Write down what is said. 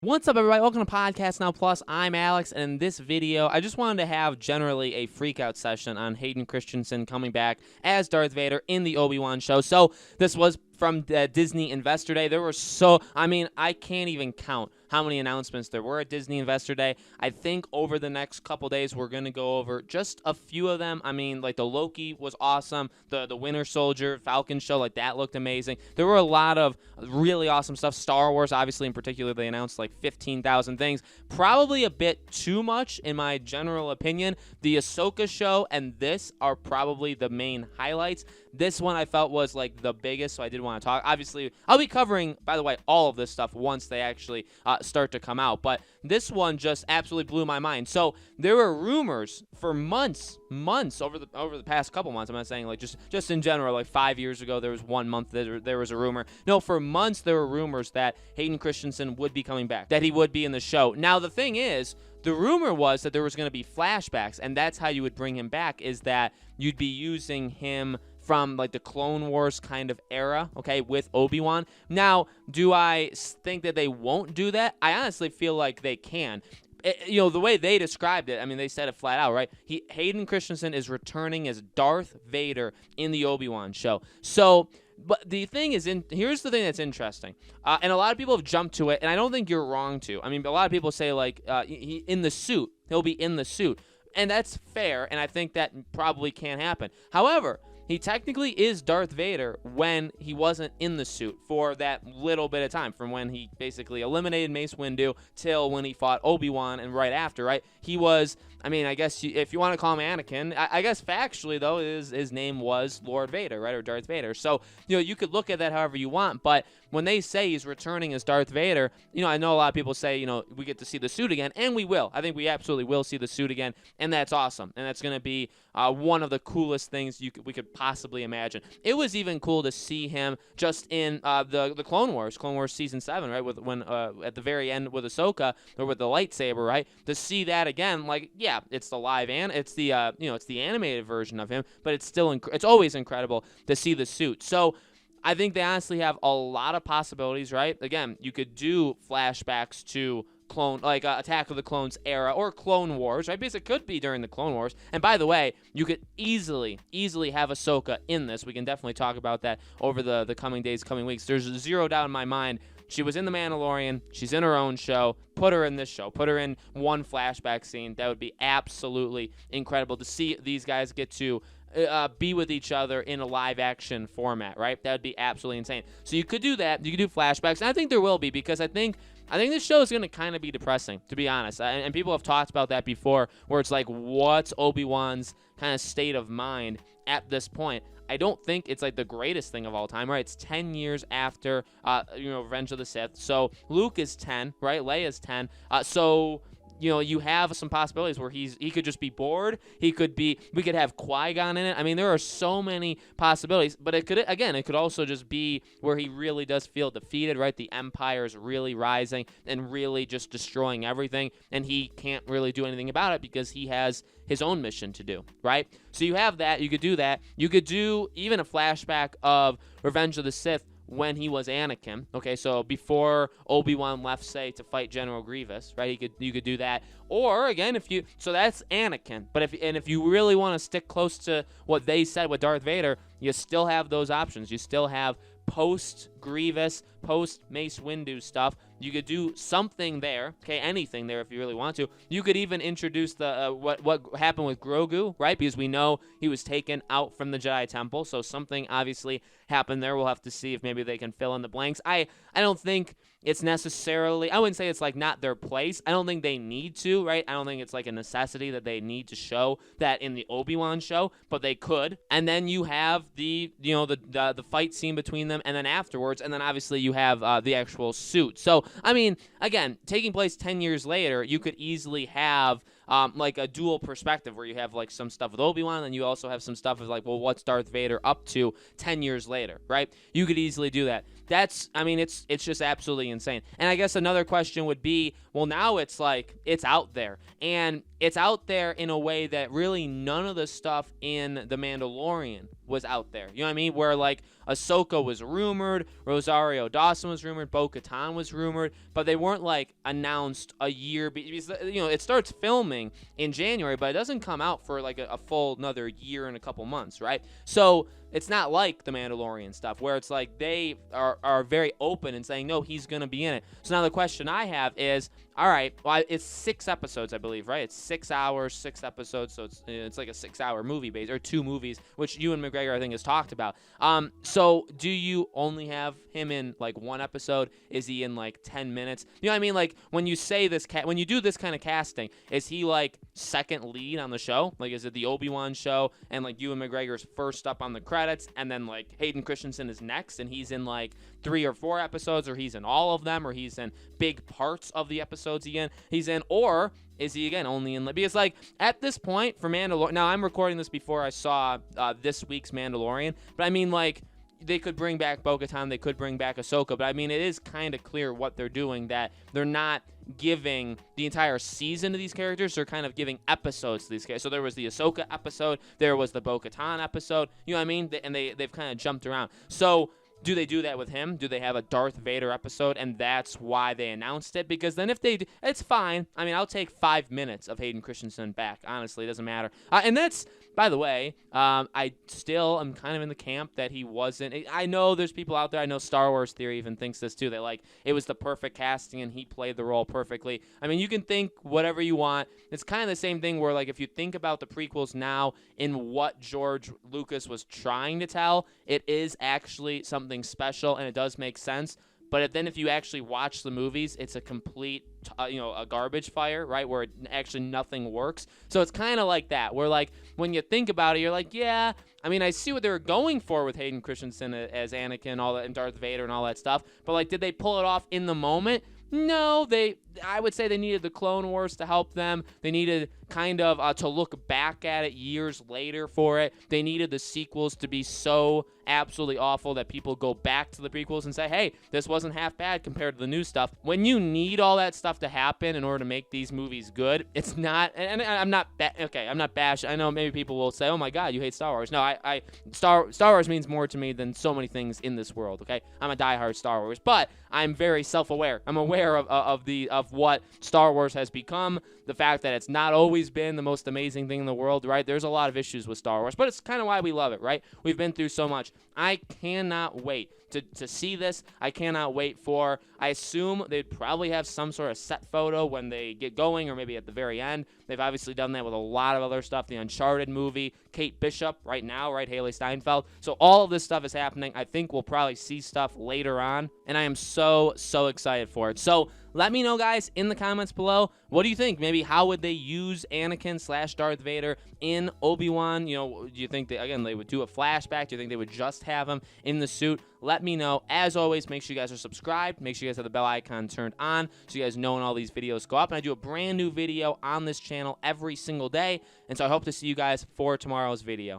What's up, everybody? Welcome to Podcast Now Plus. I'm Alex, and in this video, I just wanted to have generally a freakout session on Hayden Christensen coming back as Darth Vader in the Obi-Wan show. So this was from Disney Investor Day. There were I can't even count how many announcements there were at Disney Investor Day. I think over the next couple days, we're going to go over just a few of them. I mean, like the Loki was awesome. The Winter Soldier, Falcon show, like that looked amazing. There were a lot of really awesome stuff. Star Wars, obviously, in particular, they announced like 15,000 things. Probably a bit too much, in my general opinion. The Ahsoka show and this are probably the main highlights. This one I felt was like the biggest, so I did want to talk. Obviously, I'll be covering, by the way, all of this stuff once they actually start to come out. But this one just absolutely blew my mind. So there were rumors for months over the past couple months. I'm not saying like just in general. Like 5 years ago, there was 1 month that there was a rumor. No, for months there were rumors that Hayden Christensen would be coming back, that he would be in the show. Now the thing is, the rumor was that there was going to be flashbacks, and that's how you would bring him back, is that you'd be using him from like the Clone Wars kind of era, okay, with Obi-Wan. Now, do I think that they won't do that? I honestly feel like they can. The way they described it, I mean, they said it flat out, right? Hayden Christensen is returning as Darth Vader in the Obi-Wan show. So, but the thing is, here's the thing that's interesting, and a lot of people have jumped to it, and I don't think you're wrong to. I mean, a lot of people say, like, he in the suit. He'll be in the suit. And that's fair, and I think that probably can happen. However, he technically is Darth Vader when he wasn't in the suit for that little bit of time, from when he basically eliminated Mace Windu till when he fought Obi-Wan and right after, right? He was, I mean, I guess if you want to call him Anakin, I guess factually, though, his name was Lord Vader, right, or Darth Vader. So, you could look at that however you want, but when they say he's returning as Darth Vader, I know a lot of people say, we get to see the suit again, and we will. I think we absolutely will see the suit again, and that's awesome, and that's going to be one of the coolest things we could possibly imagine. It was even cool to see him just in the Clone Wars Season 7, right, when at the very end with Ahsoka, or with the lightsaber, right, to see that again, like, yeah, it's the live it's the it's the animated version of him, but it's still it's always incredible to see the suit. So I think they honestly have a lot of possibilities, right? Again, you could do flashbacks to Attack of the Clones era or Clone Wars, right? Because it could be during the Clone Wars. And by the way, you could easily have Ahsoka in this. We can definitely talk about that over the coming days, coming weeks. There's zero doubt in my mind. She was in The Mandalorian. She's in her own show. Put her in this show. Put her in one flashback scene. That would be absolutely incredible to see these guys get to be with each other in a live-action format, right? That would be absolutely insane. So you could do that. You could do flashbacks. And I think there will be, because I think this show is going to kind of be depressing, to be honest. And people have talked about that before, where it's like, what's Obi-Wan's kind of state of mind at this point? I don't think it's like the greatest thing of all time, right? It's 10 years after, Revenge of the Sith. So Luke is 10, right? Leia's 10. You have some possibilities where he could just be bored. We could have Qui-Gon in it. I mean, there are so many possibilities, but it could also just be where he really does feel defeated, right? The Empire is really rising and really just destroying everything, and he can't really do anything about it because he has his own mission to do, right? So you have that. You could do that. You could do even a flashback of Revenge of the Sith when he was Anakin, okay, so before Obi-Wan left, say, to fight General Grievous, right? You could do that, or again, so that's Anakin. But if you really want to stick close to what they said with Darth Vader, you still have those options. You still have post Grievous, post Mace Windu stuff. You could do something there, okay, anything there if you really want to. You could even introduce the what happened with Grogu, right? Because we know he was taken out from the Jedi Temple, so something obviously happened there. We'll have to see if maybe they can fill in the blanks. I don't think it's necessarily, I wouldn't say it's like not their place. I don't think they need to, right? I don't think it's like a necessity that they need to show that in the Obi-Wan show, but they could. And then you have the fight scene between them, and then afterwards, and then obviously you have the actual suit. So, I mean, again, taking place 10 years later, you could easily have like a dual perspective where you have like some stuff with Obi-Wan and you also have some stuff of like, well, what's Darth Vader up to 10 years later, right? You could easily do that. I mean, it's just absolutely insane. And I guess another question would be, well, now it's like, it's out there. And it's out there in a way that really none of the stuff in The Mandalorian was out there. You know what I mean? Where like Ahsoka was rumored, Rosario Dawson was rumored, Bo-Katan was rumored, but they weren't like announced a year because, you know, it starts filming in January, but it doesn't come out for like a full another year and a couple months, right? So it's not like The Mandalorian stuff where it's like they are very open and saying, no, he's going to be in it. So now the question I have is, all right, well, it's 6 episodes, I believe, right? It's 6 hours, 6 episodes, so it's like a 6-hour movie base, or 2 movies, which Ewan McGregor, I think, has talked about. So do you only have him in like 1 episode? Is he in like 10 minutes? You know what I mean? Like when you say this, when you do this kind of casting, is he like second lead on the show? Like is it the Obi-Wan show and like Ewan McGregor's first up on the credits, and then like Hayden Christensen is next and he's in like 3 or 4 episodes, or he's in all of them, or he's in big parts of the episodes he's in, or is he again only in, because like at this point for Mandalorian, now I'm recording this before I saw this week's Mandalorian, but I mean like they could bring back Bo-Katan, they could bring back Ahsoka, but I mean it is kind of clear what they're doing, that they're not giving the entire season to these characters, they're kind of giving episodes to these characters. So there was the Ahsoka episode, there was the Bo-Katan episode, you know what I mean? And they've kind of jumped around. So do they do that with him? Do they have a Darth Vader episode, and that's why they announced it? Because then if they do, it's fine. I mean, I'll take 5 minutes of Hayden Christensen back. Honestly, it doesn't matter. And that's, by the way, I still am kind of in the camp that he wasn't. I know there's people out there. I know Star Wars Theory even thinks this too. That like it was the perfect casting and he played the role perfectly. I mean, you can think whatever you want. It's kind of the same thing where like if you think about the prequels now in what George Lucas was trying to tell, it is actually something special and it does make sense. But then if you actually watch the movies, it's a complete, a garbage fire, right, where actually nothing works. So it's kind of like that, where like when you think about it, you're like, yeah, I mean, I see what they were going for with Hayden Christensen as Anakin and all that, and Darth Vader and all that stuff. But like, did they pull it off in the moment? No, I would say they needed the Clone Wars to help them. They needed kind of to look back at it years later for it. They needed the sequels to be so absolutely awful that people go back to the prequels and say, hey, this wasn't half bad compared to the new stuff. When you need all that stuff to happen in order to make these movies good, it's not, and I'm not, I'm not bashing. I know maybe people will say, oh my God, you hate Star Wars. No, Star Wars means more to me than so many things in this world, okay? I'm a diehard Star Wars, but I'm very self-aware. I'm aware of what Star Wars has become, the fact that it's not always been the most amazing thing in the world, right? There's a lot of issues with Star Wars, but it's kind of why we love it, right? We've been through so much. I cannot wait to see this. I cannot wait for, I assume they'd probably have some sort of set photo when they get going, or maybe at the very end. They've obviously done that with a lot of other stuff. The Uncharted movie, Kate Bishop right now, right? Haley Steinfeld. So all of this stuff is happening. I think we'll probably see stuff later on, and I am so excited for it. So let me know, guys, in the comments below. What do you think? Maybe how would they use Anakin / Darth Vader in Obi-Wan? You know, do you think they would do a flashback? Do you think they would just have him in the suit? Let me know. As always, make sure you guys are subscribed. Make sure you guys have the bell icon turned on so you guys know when all these videos go up. And I do a brand new video on this channel every single day. And so I hope to see you guys for tomorrow's video.